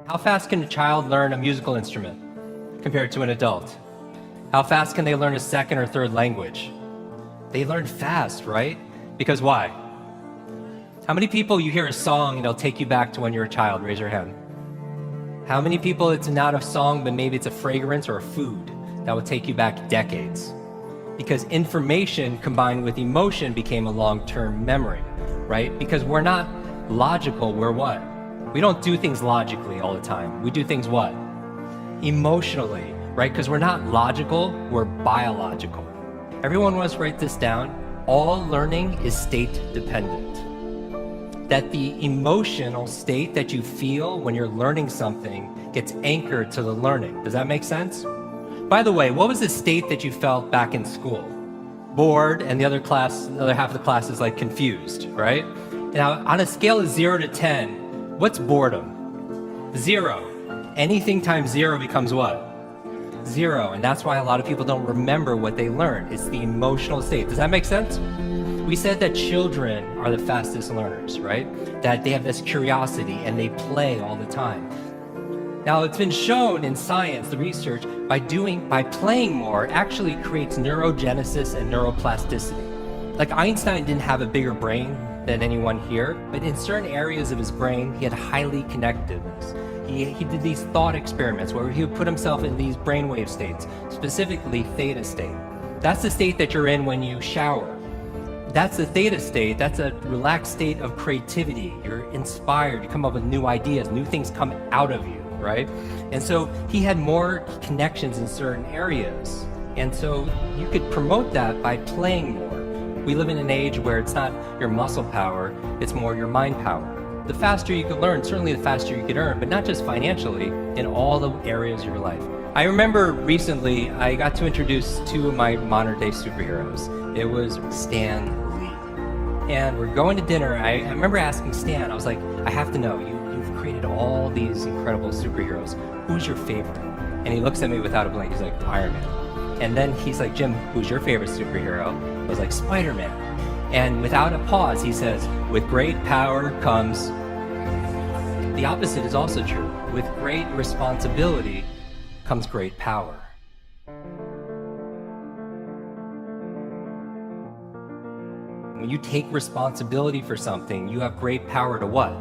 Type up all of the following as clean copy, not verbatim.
How fast can a child learn a musical instrument compared to an adult? How fast can they learn a second or third language? They learn fast, right? Because why? How many people you hear a song and it'll take you back to when you were a child? Raise your hand. How many people it's not a song, but maybe it's a fragrance or a food that will take you back decades? Because information combined with emotion became a long-term memory, right? Because we're not logical, we're what? We don't do things logically all the time. We do things what? Emotionally, right? Because we're not logical, we're biological. Everyone wants to write this down. All learning is state dependent. That the emotional state that you feel when you're learning something gets anchored to the learning. Does that make sense? By the way, what was the state that you felt back in school? Bored, and the other half of the class is like confused, right? Now, on a scale of 0 to 10, what's boredom? 0. Anything times 0 becomes what? 0. And that's why a lot of people don't remember what they learned. It's the emotional state. Does that make sense? We said that children are the fastest learners, right? That they have this curiosity and they play all the time. Now, it's been shown in science, the research, by playing more actually creates neurogenesis and neuroplasticity. Like Einstein didn't have a bigger brain than anyone here, but in certain areas of his brain, he had highly connectedness. He did these thought experiments where he would put himself in these brainwave states, specifically theta state. That's the state that you're in when you shower. That's the theta state. That's a relaxed state of creativity. You're inspired. You come up with new ideas. New things come out of you, right? And so he had more connections in certain areas. And so you could promote that by playing more. We live in an age where it's not your muscle power, it's more your mind power. The faster you can learn, certainly the faster you can earn, but not just financially, in all the areas of your life. I remember recently, I got to introduce two of my modern day superheroes. It was Stan Lee. And we're going to dinner. I remember asking Stan, I was like, I have to know, you've created all these incredible superheroes. Who's your favorite? And he looks at me without a blink, he's like, Iron Man. And then he's like, Jim, who's your favorite superhero? I was like, Spider-Man. And without a pause, he says, with great power comes... The opposite is also true. With great responsibility comes great power. When you take responsibility for something, you have great power to what?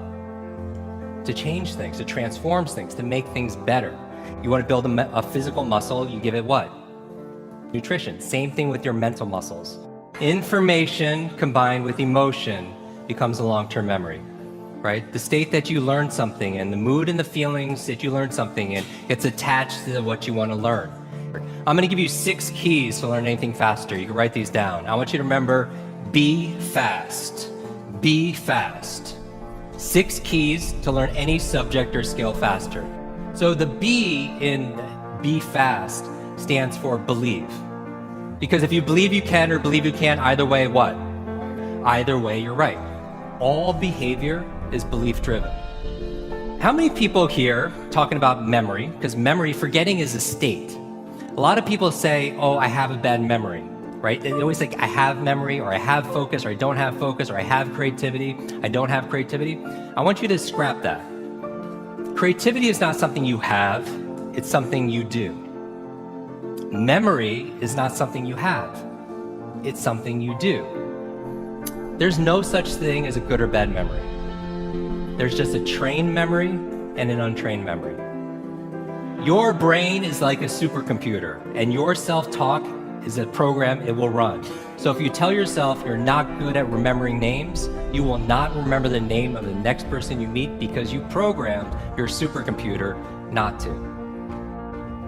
To change things, to transform things, to make things better. You want to build a physical muscle, you give it what? Nutrition. Same thing with your mental muscles. Information combined with emotion becomes a long-term memory, right? The state that you learn something and the mood and the feelings that you learn something in gets attached to what you want to learn. I'm going to give you 6 keys to learn anything faster. You can write these down. I want you to remember, be fast. Be fast. 6 keys to learn any subject or skill faster. So the B in be fast stands for believe. Because if you believe you can or believe you can't, either way, what? Either way, you're right. All behavior is belief driven. How many people here talking about memory? Because memory, forgetting is a state. A lot of people say, oh, I have a bad memory, right? They always think I have memory, or I have focus, or I don't have focus, or I have creativity, I don't have creativity. I want you to scrap that. Creativity is not something you have, it's something you do. Memory is not something you have, it's something you do. There's no such thing as a good or bad memory. There's just a trained memory and an untrained memory. Your brain is like a supercomputer, and your self-talk is a program it will run. So if you tell yourself you're not good at remembering names, you will not remember the name of the next person you meet because you programmed your supercomputer not to.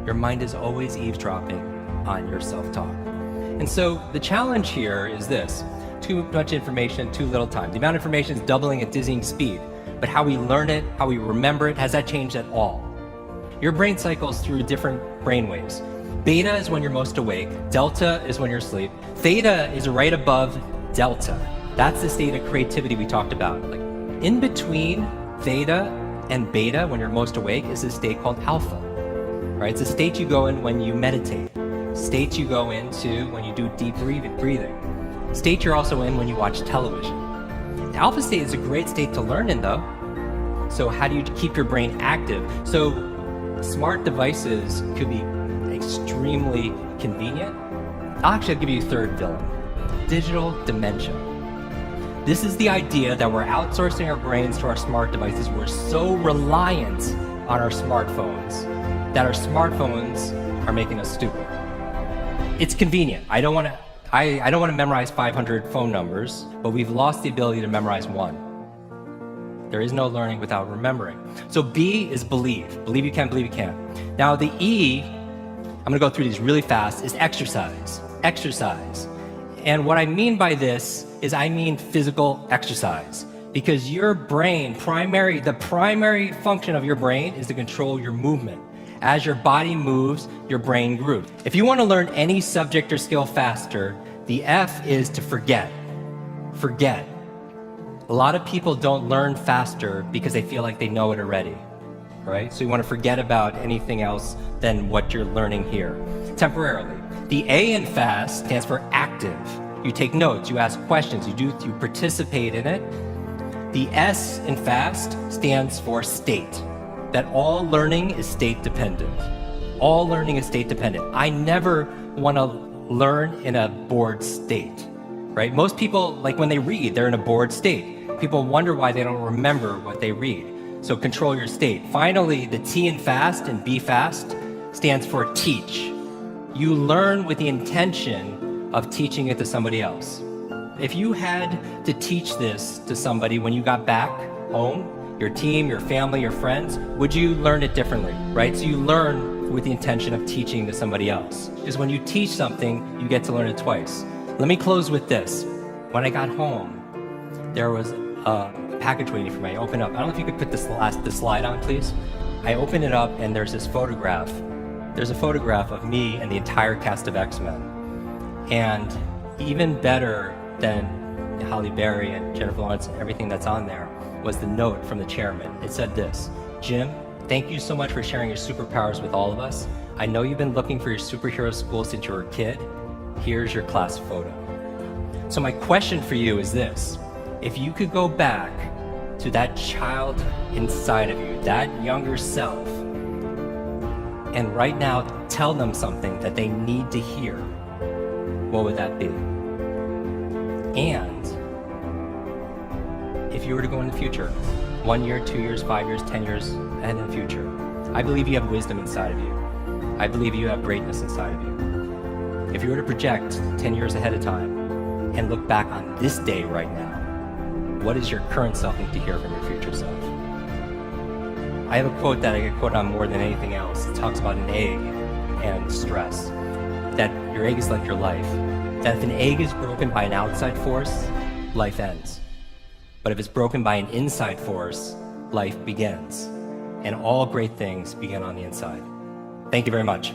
Your mind is always eavesdropping on your self-talk. And so the challenge here is this: too much information, too little time. The amount of information is doubling at dizzying speed, but how we learn it, how we remember it, has that changed at all? Your brain cycles through different brain waves. Beta is when you're most awake, delta is when you're asleep, theta is right above delta. That's the state of creativity we talked about. Like in between theta and beta, when you're most awake, is a state called alpha. Right? It's a state you go in when you meditate. State you go into when you do deep breathing. State you're also in when you watch television. The alpha state is a great state to learn in though. So how do you keep your brain active? So smart devices could be extremely convenient. I'll give you a third villain: digital dementia. This is the idea that we're outsourcing our brains to our smart devices. We're so reliant on our smartphones that our smartphones are making us stupid. It's convenient. I don't want to memorize 500 phone numbers, but we've lost the ability to memorize one. There is no learning without remembering. So B is believe. Believe you can, believe you can. Now the E, I'm gonna go through these really fast, is exercise. Exercise. And what I mean by this is I mean physical exercise. Because your brain, the primary function of your brain is to control your movement. As your body moves, your brain grooves. If you want to learn any subject or skill faster, the F is to forget. Forget. A lot of people don't learn faster because they feel like they know it already, right? So you want to forget about anything else than what you're learning here, temporarily. The A in fast stands for active. You take notes, you ask questions, you participate in it. The S in fast stands for state, that all learning is state dependent. All learning is state dependent. I never want to learn in a bored state, right? Most people, like when they read, they're in a bored state. People wonder why they don't remember what they read. So control your state. Finally, the T in fast and B fast stands for teach. You learn with the intention of teaching it to somebody else. If you had to teach this to somebody when you got back home, your team, your family, your friends, would you learn it differently, right? So you learn with the intention of teaching to somebody else. Because when you teach something, you get to learn it twice. Let me close with this. When I got home, there was a package waiting for me. I opened up. I don't know if you could put this slide on, please. I opened it up and there's this photograph. There's a photograph of me and the entire cast of X-Men. And even better than Halle Berry and Jennifer Lawrence and everything that's on there was the note from the chairman. It said this: Jim, thank you so much for sharing your superpowers with all of us. I know you've been looking for your superhero school since you were a kid. Here's your class photo. So my question for you is this: if you could go back to that child inside of you, that younger self, and right now tell them something that they need to hear, what would that be? And if you were to go in the future, 1 year, 2 years, 5 years, 10 years ahead in the future, I believe you have wisdom inside of you. I believe you have greatness inside of you. If you were to project 10 years ahead of time and look back on this day right now, what does your current self need to hear from your future self? I have a quote that I get quoted on more than anything else. It talks about an egg and stress. That your egg is like your life. That if an egg is broken by an outside force, life ends. But if it's broken by an inside force, life begins. And all great things begin on the inside. Thank you very much.